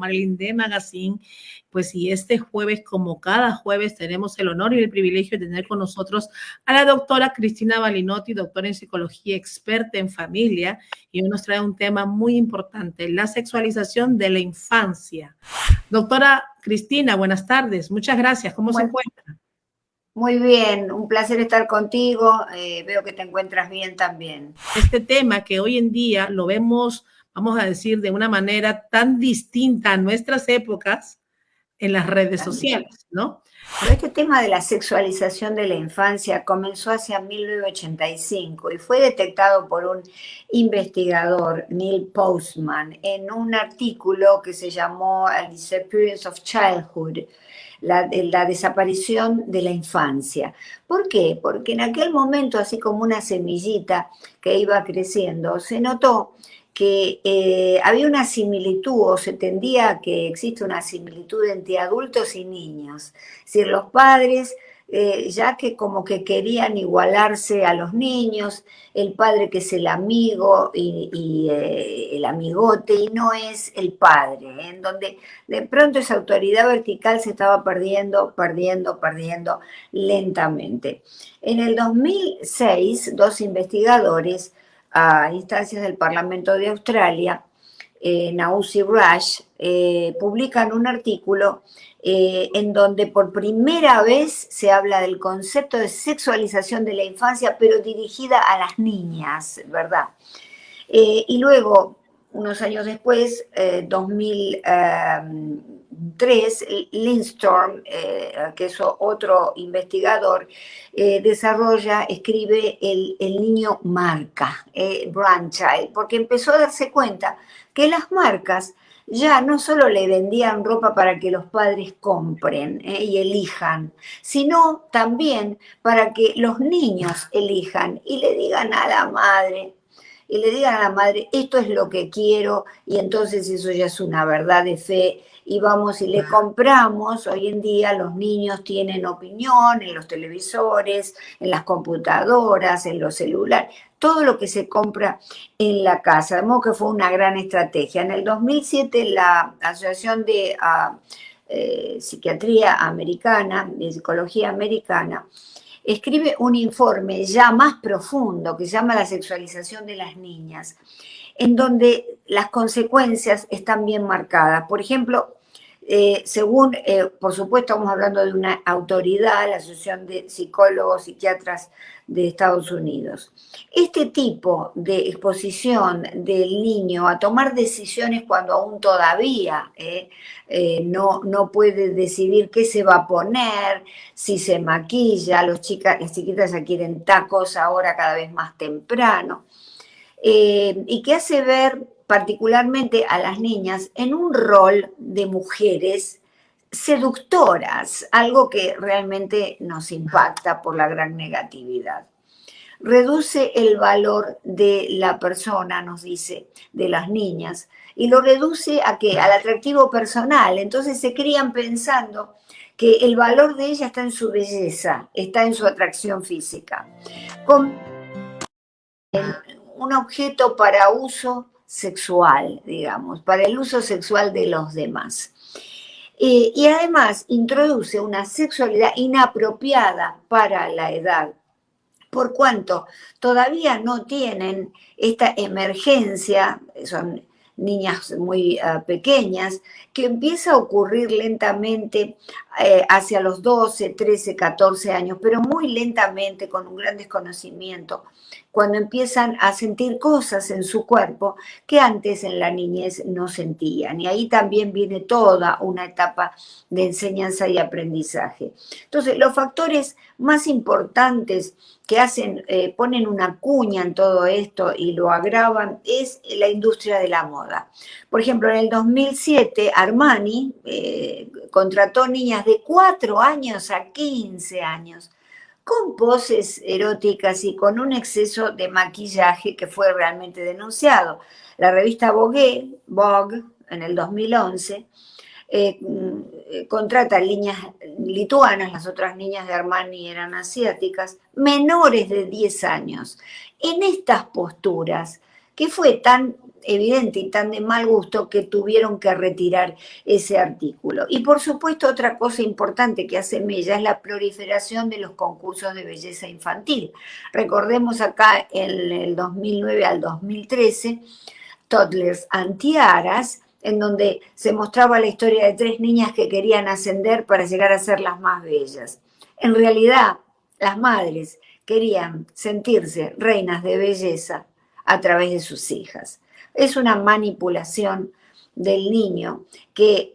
Marilyn de Magazine. Pues y este jueves, como cada jueves, tenemos el honor y el privilegio de tener con nosotros a la doctora Cristina Balinotti, doctora en psicología, experta en familia, y hoy nos trae un tema muy importante, la sexualización de la infancia. Doctora Cristina, buenas tardes, muchas gracias, ¿cómo se encuentra? Muy bien, un placer estar contigo, veo que te encuentras bien también. Este tema que hoy en día lo vemos, vamos a decir, de una manera tan distinta a nuestras épocas en las redes sociales, ¿no? Pero este tema de la sexualización de la infancia comenzó hacia 1985 y fue detectado por un investigador, Neil Postman, en un artículo que se llamó The Disappearance of Childhood, la desaparición de la infancia. ¿Por qué? Porque en aquel momento, así como una semillita que iba creciendo, se notó que había una similitud, o se tendía a que existe una similitud entre adultos y niños. Es decir, los padres, ya que como que querían igualarse a los niños, el padre que es el amigo y el amigote, y no es el padre, en donde de pronto esa autoridad vertical se estaba perdiendo lentamente. En el 2006, dos investigadores a instancias del Parlamento de Australia, Naus y Rush, publican un artículo en donde por primera vez se habla del concepto de sexualización de la infancia, pero dirigida a las niñas, ¿verdad? Y luego, unos años después, 2003, Lindstorm, que es otro investigador, escribe el niño marca, brand child, porque empezó a darse cuenta que las marcas ya no solo le vendían ropa para que los padres compren y elijan, sino también para que los niños elijan y le digan a la madre, esto es lo que quiero, y entonces eso ya es una verdad de fe, y vamos y le compramos. Hoy en día los niños tienen opinión en los televisores, en las computadoras, en los celulares, todo lo que se compra en la casa, de modo que fue una gran estrategia. En el 2007 la Asociación de Psiquiatría Americana, de Psicología Americana, escribe un informe ya más profundo que se llama La sexualización de las niñas, en donde las consecuencias están bien marcadas. Por ejemplo, por supuesto, estamos hablando de una autoridad, la Asociación de Psicólogos Psiquiatras de Estados Unidos. Este tipo de exposición del niño a tomar decisiones cuando aún todavía no puede decidir qué se va a poner, si se maquilla, las chiquitas ya quieren tacos ahora cada vez más temprano, y que hace ver particularmente a las niñas en un rol de mujeres seductoras, algo que realmente nos impacta por la gran negatividad. Reduce el valor de la persona, nos dice, de las niñas, y lo reduce ¿a qué? Al atractivo personal. Entonces se crían pensando que el valor de ella está en su belleza, está en su atracción física. Con un objeto para uso sexual, digamos, para el uso sexual de los demás. Y además introduce una sexualidad inapropiada para la edad, por cuanto todavía no tienen esta emergencia, son niñas muy pequeñas, que empieza a ocurrir lentamente hacia los 12, 13, 14 años, pero muy lentamente, con un gran desconocimiento, cuando empiezan a sentir cosas en su cuerpo que antes en la niñez no sentían. Y ahí también viene toda una etapa de enseñanza y aprendizaje. Entonces, los factores más importantes que ponen una cuña en todo esto y lo agravan, es la industria de la moda. Por ejemplo, en el 2007, Armani contrató niñas de 4 años a 15 años, con poses eróticas y con un exceso de maquillaje que fue realmente denunciado. La revista Vogue, en el 2011, contrata niñas lituanas, las otras niñas de Armani eran asiáticas, menores de 10 años, en estas posturas que fue tan evidente y tan de mal gusto que tuvieron que retirar ese artículo. Y por supuesto otra cosa importante que hace Mella es la proliferación de los concursos de belleza infantil. Recordemos acá en el 2009 al 2013, Toddlers and Tiaras, en donde se mostraba la historia de 3 niñas que querían ascender para llegar a ser las más bellas. En realidad, las madres querían sentirse reinas de belleza a través de sus hijas. Es una manipulación del niño que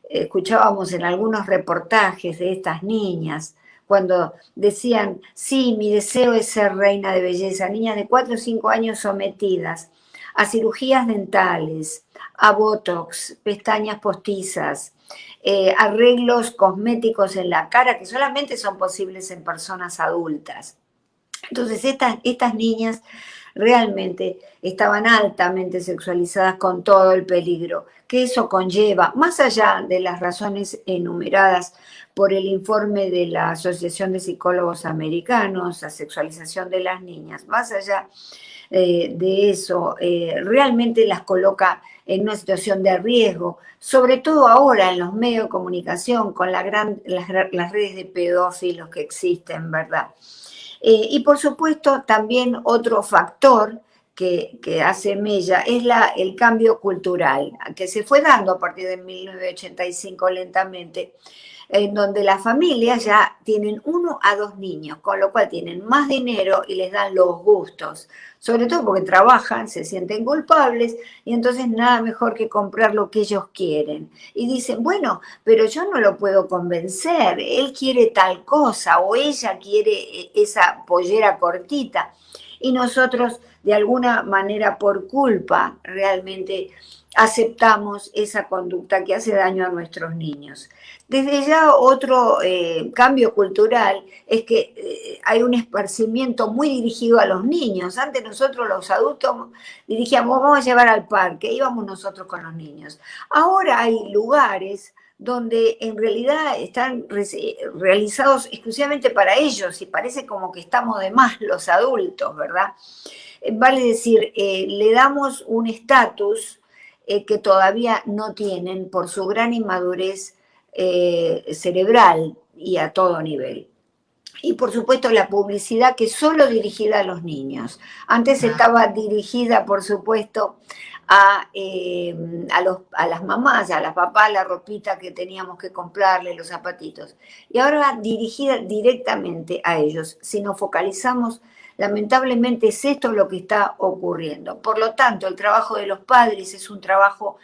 escuchábamos en algunos reportajes de estas niñas, cuando decían, sí, mi deseo es ser reina de belleza, niñas de 4 o 5 años sometidas a cirugías dentales, a botox, pestañas postizas, arreglos cosméticos en la cara que solamente son posibles en personas adultas. Entonces estas niñas realmente estaban altamente sexualizadas con todo el peligro que eso conlleva, más allá de las razones enumeradas por el informe de la Asociación de Psicólogos Americanos, la sexualización de las niñas, más allá de eso, realmente las coloca en una situación de riesgo, sobre todo ahora en los medios de comunicación, con las redes de pedófilos que existen, ¿verdad? Y por supuesto también otro factor que hace Mella es el cambio cultural, que se fue dando a partir de 1985 lentamente, en donde las familias ya tienen 1 a 2 niños, con lo cual tienen más dinero y les dan los gustos, sobre todo porque trabajan, se sienten culpables y entonces nada mejor que comprar lo que ellos quieren. Y dicen, bueno, pero yo no lo puedo convencer, él quiere tal cosa o ella quiere esa pollera cortita. Y nosotros, de alguna manera, por culpa, realmente aceptamos esa conducta que hace daño a nuestros niños. Desde ya otro cambio cultural es que hay un esparcimiento muy dirigido a los niños. Antes nosotros los adultos dirigíamos, vamos a llevar al parque, íbamos nosotros con los niños. Ahora hay lugares donde en realidad están realizados exclusivamente para ellos y parece como que estamos de más los adultos, ¿verdad? Vale decir, le damos un estatus que todavía no tienen por su gran inmadurez cerebral y a todo nivel. Y por supuesto la publicidad que es solo dirigida a los niños. Antes estaba dirigida, por supuesto, a las mamás, a las papás, la ropita que teníamos que comprarle, los zapatitos. Y ahora va dirigida directamente a ellos. Si nos focalizamos, lamentablemente es esto lo que está ocurriendo. Por lo tanto, el trabajo de los padres es un trabajo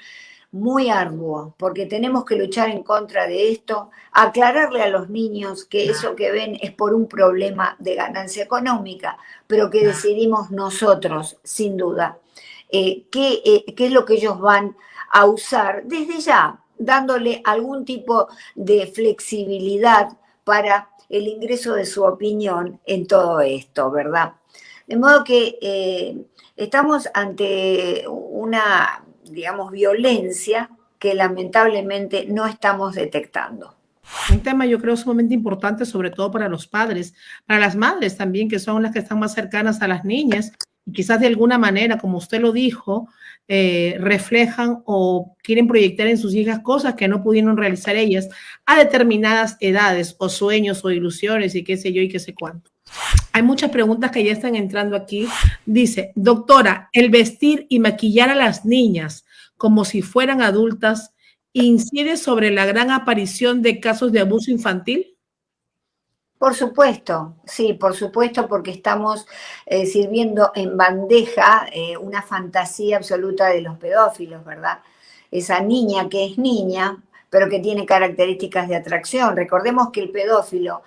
muy arduo, porque tenemos que luchar en contra de esto, aclararle a los niños que eso que ven es por un problema de ganancia económica, pero que decidimos nosotros, sin duda, qué es lo que ellos van a usar desde ya, dándole algún tipo de flexibilidad para el ingreso de su opinión en todo esto, ¿verdad? De modo que estamos ante una, digamos, violencia que lamentablemente no estamos detectando. Un tema yo creo sumamente importante, sobre todo para los padres, para las madres también, que son las que están más cercanas a las niñas y quizás de alguna manera, como usted lo dijo, reflejan o quieren proyectar en sus hijas cosas que no pudieron realizar ellas a determinadas edades o sueños o ilusiones y qué sé yo y qué sé cuánto. Hay muchas preguntas que ya están entrando aquí. Dice, doctora, ¿el vestir y maquillar a las niñas como si fueran adultas incide sobre la gran aparición de casos de abuso infantil? Por supuesto, sí, por supuesto, porque estamos sirviendo en bandeja una fantasía absoluta de los pedófilos, ¿verdad? Esa niña que es niña, pero que tiene características de atracción. Recordemos que el pedófilo,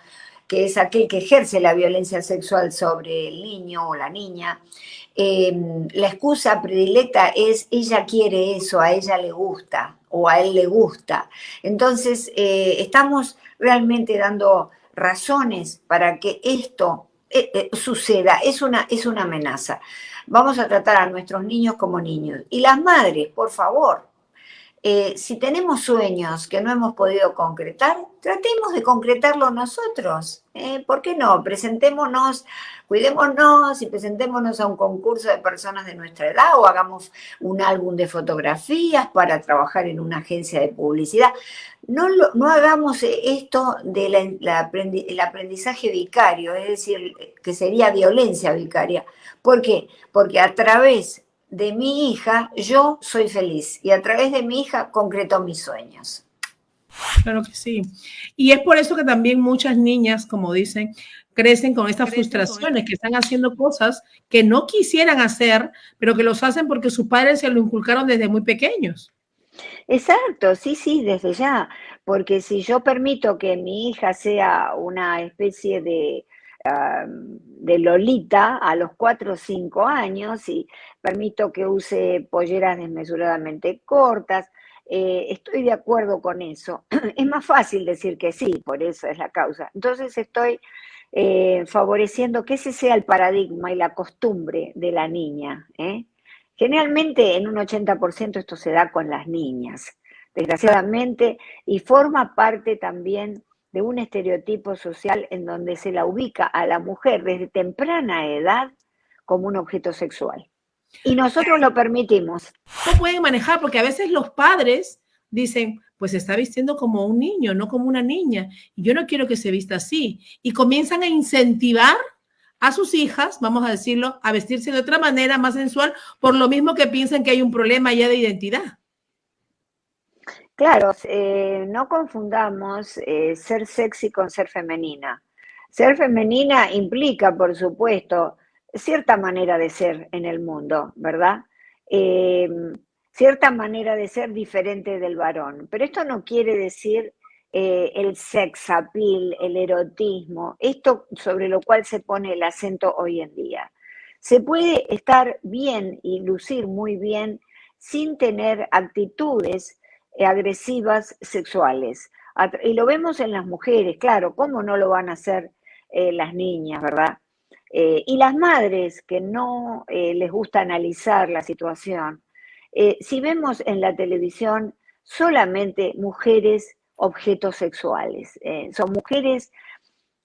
que es aquel que ejerce la violencia sexual sobre el niño o la niña, la excusa predilecta es ella quiere eso, a ella le gusta o a él le gusta. Entonces, estamos realmente dando razones para que esto suceda, es una amenaza. Vamos a tratar a nuestros niños como niños. Y las madres, por favor, si tenemos sueños que no hemos podido concretar, tratemos de concretarlo nosotros. ¿Por qué no? Presentémonos, cuidémonos y presentémonos a un concurso de personas de nuestra edad o hagamos un álbum de fotografías para trabajar en una agencia de publicidad. No hagamos esto del el aprendizaje vicario, es decir, que sería violencia vicaria. ¿Por qué? Porque a través de mi hija, yo soy feliz y a través de mi hija concreto mis sueños. Claro que sí. Y es por eso que también muchas niñas, como dicen, crecen con estas frustraciones, que están haciendo cosas que no quisieran hacer, pero que los hacen porque sus padres se lo inculcaron desde muy pequeños. Exacto, sí, sí, desde ya, porque si yo permito que mi hija sea una especie de Lolita a los 4 o 5 años y permito que use polleras desmesuradamente cortas, estoy de acuerdo con eso. Es más fácil decir que sí, por eso es la causa. Entonces estoy favoreciendo que ese sea el paradigma y la costumbre de la niña, ¿eh? Generalmente en un 80% esto se da con las niñas, desgraciadamente, y forma parte también de un estereotipo social en donde se la ubica a la mujer desde temprana edad como un objeto sexual. Y nosotros lo permitimos. ¿Cómo pueden manejar? Porque a veces los padres dicen, pues se está vistiendo como un niño, no como una niña, y yo no quiero que se vista así. Y comienzan a incentivar a sus hijas, vamos a decirlo, a vestirse de otra manera más sensual, por lo mismo que piensan que hay un problema ya de identidad. Claro, no confundamos ser sexy con ser femenina. Ser femenina implica, por supuesto, cierta manera de ser en el mundo, ¿verdad? Eh, Cierta manera de ser diferente del varón. Pero esto no quiere decir el sex appeal, el erotismo, esto sobre lo cual se pone el acento hoy en día. Se puede estar bien y lucir muy bien sin tener actitudes agresivas sexuales. Y lo vemos en las mujeres, claro, ¿cómo no lo van a hacer las niñas, verdad? Y las madres que no les gusta analizar la situación. Si vemos en la televisión solamente mujeres objetos sexuales, son mujeres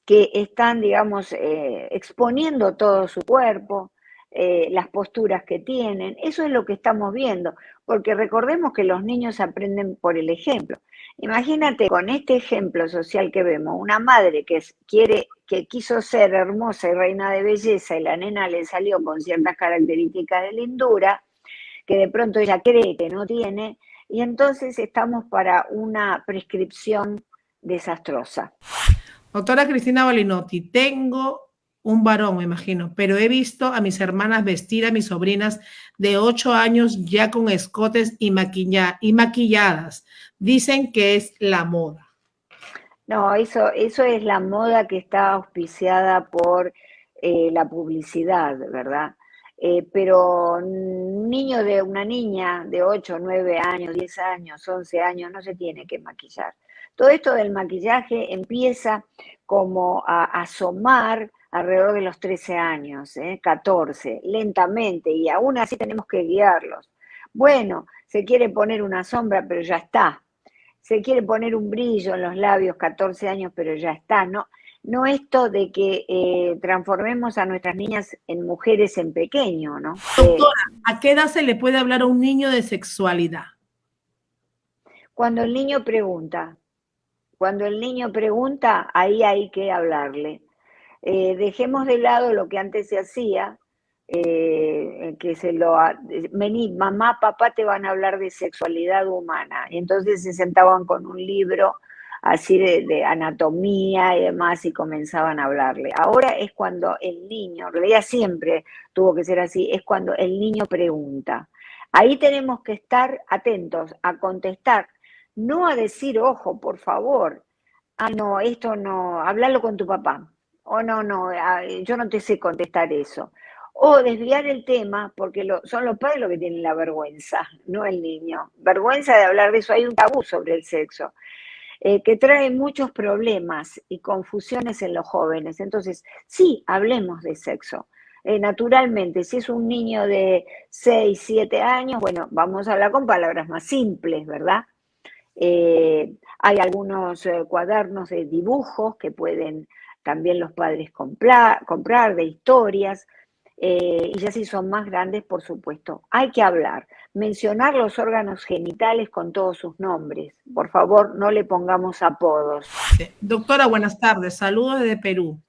que están, digamos, exponiendo todo su cuerpo, las posturas que tienen, eso es lo que estamos viendo, porque recordemos que los niños aprenden por el ejemplo. Imagínate con este ejemplo social que vemos, una madre que quiso ser hermosa y reina de belleza y la nena le salió con ciertas características de lindura, que de pronto ella cree que no tiene, y entonces estamos para una prescripción desastrosa. Doctora Cristina Balinotti, tengo un varón, me imagino, pero he visto a mis hermanas vestir a mis sobrinas de 8 años ya con escotes y maquilladas. Dicen que es la moda. No, eso es la moda que está auspiciada por la publicidad, ¿verdad? Pero un niño de una niña de 8, 9 años, 10 años, 11 años, no se tiene que maquillar. Todo esto del maquillaje empieza como a asomar alrededor de los 13 años, 14, lentamente, y aún así tenemos que guiarlos. Bueno, se quiere poner una sombra, pero ya está. Se quiere poner un brillo en los labios, 14 años, pero ya está. No esto de que transformemos a nuestras niñas en mujeres en pequeño, ¿no? Doctora, ¿a qué edad se le puede hablar a un niño de sexualidad? Cuando el niño pregunta. Cuando el niño pregunta, ahí hay que hablarle. Dejemos de lado lo que antes se hacía, que vení, mamá, papá te van a hablar de sexualidad humana. Y entonces se sentaban con un libro así de anatomía y demás y comenzaban a hablarle. Ahora es cuando el niño, en realidad siempre tuvo que ser así, es cuando el niño pregunta. Ahí tenemos que estar atentos a contestar, no a decir, ojo, por favor, no, esto no, háblalo con tu papá. O no, yo no te sé contestar eso. O desviar el tema, porque son los padres los que tienen la vergüenza, no el niño. Vergüenza de hablar de eso. Hay un tabú sobre el sexo, que trae muchos problemas y confusiones en los jóvenes. Entonces, sí, hablemos de sexo. Naturalmente, si es un niño de 6, 7 años, bueno, vamos a hablar con palabras más simples, ¿verdad? Hay algunos cuadernos de dibujos que pueden también los padres comprar de historias, y ya si son más grandes, por supuesto, hay que hablar, mencionar los órganos genitales con todos sus nombres. Por favor, no le pongamos apodos. Doctora, buenas tardes. Saludos desde Perú.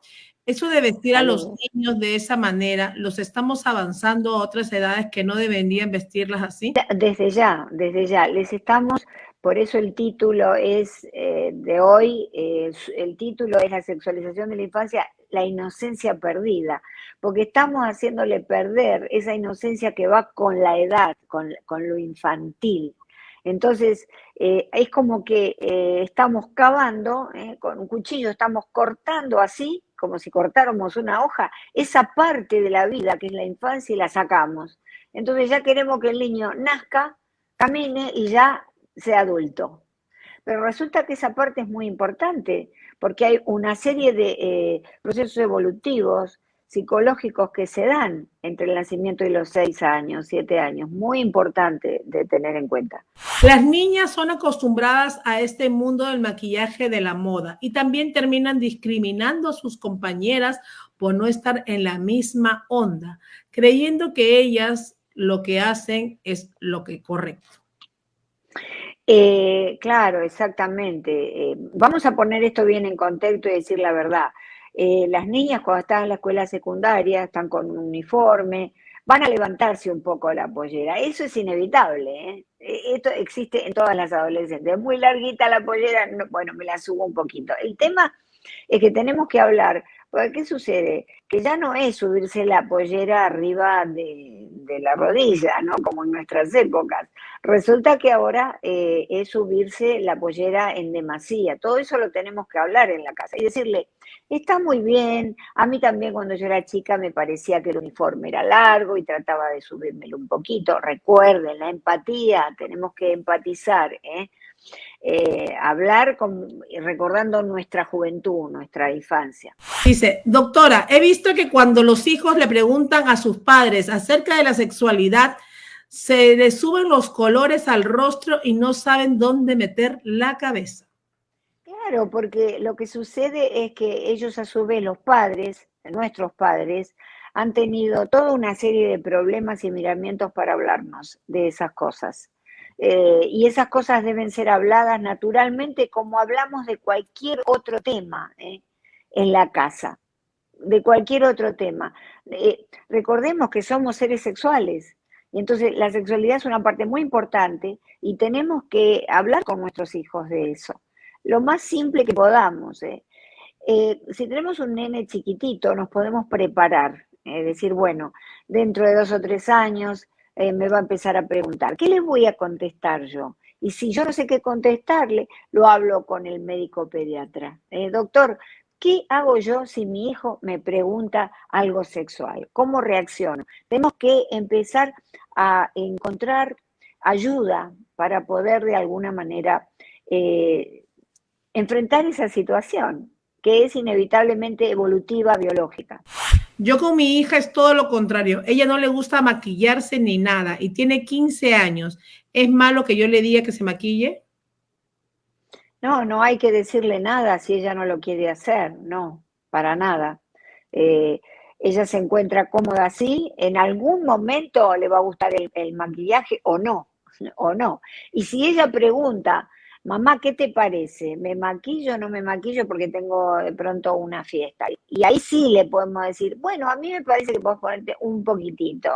Eso de vestir a los niños de esa manera, ¿los estamos avanzando a otras edades que no deberían vestirlas así? Desde ya, les estamos, por eso el título es de hoy, el título es la sexualización de la infancia, la inocencia perdida, porque estamos haciéndole perder esa inocencia que va con la edad, con lo infantil. Entonces, es como que estamos cavando, con un cuchillo estamos cortando así, como si cortáramos una hoja, esa parte de la vida que es la infancia y la sacamos. Entonces ya queremos que el niño nazca, camine y ya sea adulto. Pero resulta que esa parte es muy importante, porque hay una serie de procesos evolutivos, psicológicos que se dan entre el nacimiento y los 6 años, 7 años, muy importante de tener en cuenta. Las niñas son acostumbradas a este mundo del maquillaje de la moda y también terminan discriminando a sus compañeras por no estar en la misma onda, creyendo que ellas lo que hacen es lo que es correcto. Claro, exactamente. Vamos a poner esto bien en contexto y decir la verdad. Las niñas cuando están en la escuela secundaria están con un uniforme, van a levantarse un poco la pollera. Eso es inevitable, ¿eh? Esto existe en todas las adolescentes. Es muy larguita la pollera, no, bueno, me la subo un poquito. El tema es que tenemos que hablar, porque ¿qué sucede? Que ya no es subirse la pollera arriba de la rodilla, ¿no? Como en nuestras épocas. Resulta que ahora es subirse la pollera en demasía. Todo eso lo tenemos que hablar en la casa y decirle, está muy bien, a mí también cuando yo era chica me parecía que el uniforme era largo y trataba de subírmelo un poquito. Recuerden, la empatía, tenemos que empatizar, hablar recordando nuestra juventud, nuestra infancia. Dice, doctora, he visto que cuando los hijos le preguntan a sus padres acerca de la sexualidad, se les suben los colores al rostro y no saben dónde meter la cabeza. Claro, porque lo que sucede es que ellos a su vez, los padres, nuestros padres, han tenido toda una serie de problemas y miramientos para hablarnos de esas cosas. Y esas cosas deben ser habladas naturalmente como hablamos de cualquier otro tema en la casa, de cualquier otro tema. Recordemos que somos seres sexuales y entonces la sexualidad es una parte muy importante y tenemos que hablar con nuestros hijos de eso, lo más simple que podamos. Si tenemos un nene chiquitito, nos podemos preparar, decir, bueno, dentro de 2 o 3 años me va a empezar a preguntar, ¿qué le voy a contestar yo? Y si yo no sé qué contestarle, lo hablo con el médico pediatra. Doctor, ¿qué hago yo si mi hijo me pregunta algo sexual? ¿Cómo reacciono? Tenemos que empezar a encontrar ayuda para poder de alguna manera enfrentar esa situación, que es inevitablemente evolutiva, biológica. Yo con mi hija es todo lo contrario. Ella no le gusta maquillarse ni nada y tiene 15 años. ¿Es malo que yo le diga que se maquille? No, no hay que decirle nada si ella no lo quiere hacer, no, para nada. Ella se encuentra cómoda así, en algún momento le va a gustar el maquillaje o no, o no. Y si ella pregunta, mamá, ¿qué te parece? ¿Me maquillo o no me maquillo porque tengo de pronto una fiesta? Y ahí sí le podemos decir, bueno, a mí me parece que puedes ponerte un poquitito,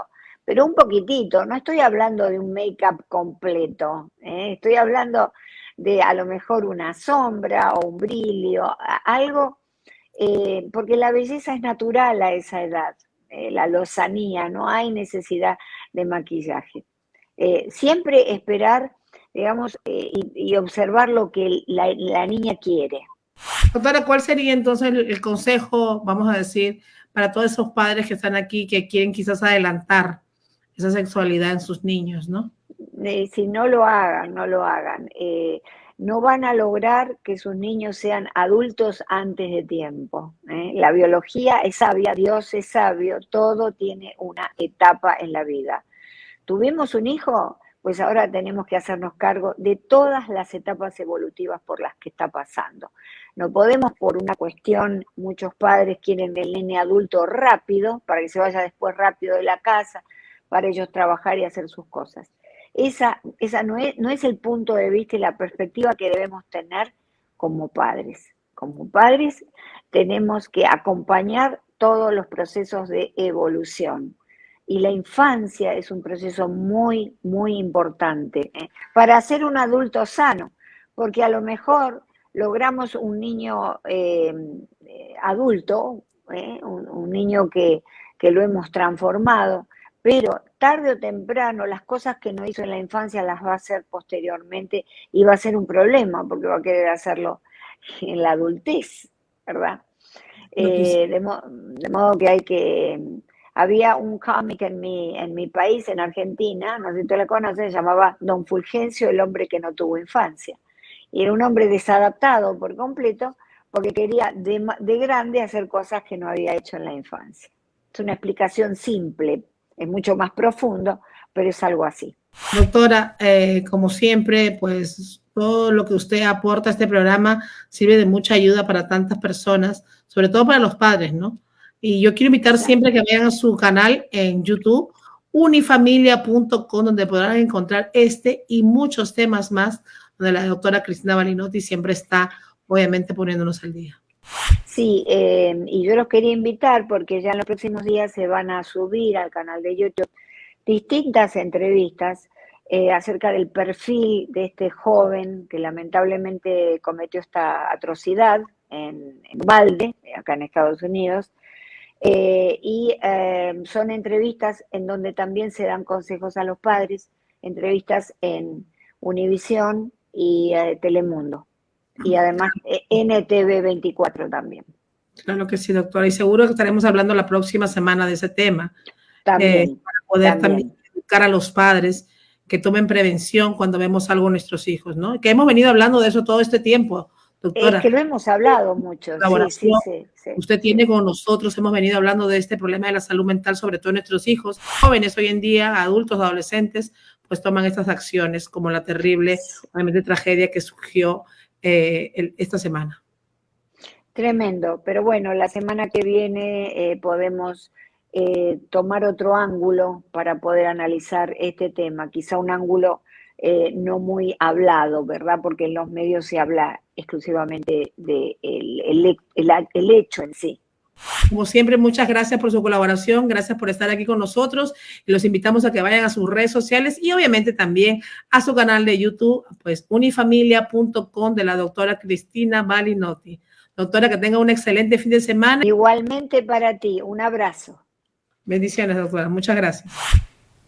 pero un poquitito, no estoy hablando de un make-up completo, estoy hablando de a lo mejor una sombra o un brillo, algo, porque la belleza es natural a esa edad, la lozanía, no hay necesidad de maquillaje. Siempre esperar, digamos, y observar lo que la niña quiere. Doctora, ¿cuál sería entonces el consejo, vamos a decir, para todos esos padres que están aquí que quieren quizás adelantar esa sexualidad en sus niños, ¿no? Si no lo hagan, no lo hagan. no van a lograr que sus niños sean adultos antes de tiempo. La biología es sabia, Dios es sabio, todo tiene una etapa en la vida. ¿Tuvimos un hijo? Pues ahora tenemos que hacernos cargo de todas las etapas evolutivas por las que está pasando. No podemos, por una cuestión, muchos padres quieren el nene adulto rápido, para que se vaya después rápido de la casa, para ellos trabajar y hacer sus cosas. Esa no es el punto de vista y la perspectiva que debemos tener como padres. Como padres tenemos que acompañar todos los procesos de evolución. Y la infancia es un proceso muy, muy importante para ser un adulto sano, porque a lo mejor logramos un niño adulto, un niño que lo hemos transformado, pero tarde o temprano las cosas que no hizo en la infancia las va a hacer posteriormente y va a ser un problema, porque va a querer hacerlo en la adultez, ¿verdad? De modo que hay que... Había un cómic en mi país, en Argentina, no sé si tú lo conoces, se llamaba Don Fulgencio, el hombre que no tuvo infancia. Y era un hombre desadaptado por completo porque quería de grande hacer cosas que no había hecho en la infancia. Es una explicación simple, es mucho más profundo, pero es algo así. Doctora, como siempre, pues todo lo que usted aporta a este programa sirve de mucha ayuda para tantas personas, sobre todo para los padres, ¿no? Y yo quiero invitar siempre que vayan a su canal en YouTube, unifamilia.com, donde podrán encontrar este y muchos temas más, donde la doctora Cristina Balinotti siempre está, obviamente, poniéndonos al día. Sí, y yo los quería invitar porque ya en los próximos días se van a subir al canal de YouTube distintas entrevistas acerca del perfil de este joven que lamentablemente cometió esta atrocidad en Uvalde, acá en Estados Unidos, son entrevistas en donde también se dan consejos a los padres, entrevistas en Univisión y Telemundo, y además NTV 24 también. Claro que sí, doctora, y seguro que estaremos hablando la próxima semana de ese tema. También. Para poder también educar a los padres que tomen prevención cuando vemos algo en nuestros hijos, ¿no? Que hemos venido hablando de eso todo este tiempo, doctora. Es que lo hemos hablado mucho, sí. Usted tiene con nosotros, hemos venido hablando de este problema de la salud mental, sobre todo nuestros hijos, jóvenes hoy en día, adultos, adolescentes, pues toman estas acciones como la terrible, obviamente, tragedia que surgió esta semana. Tremendo, pero bueno, la semana que viene podemos tomar otro ángulo para poder analizar este tema, quizá un ángulo no muy hablado, ¿verdad? Porque en los medios se habla exclusivamente del el hecho en sí. Como siempre, muchas gracias por su colaboración, gracias por estar aquí con nosotros y los invitamos a que vayan a sus redes sociales y obviamente también a su canal de YouTube, pues unifamilia.com de la doctora Cristina Balinotti. Doctora, que tenga un excelente fin de semana. Igualmente para ti, un abrazo. Bendiciones, doctora. Muchas gracias.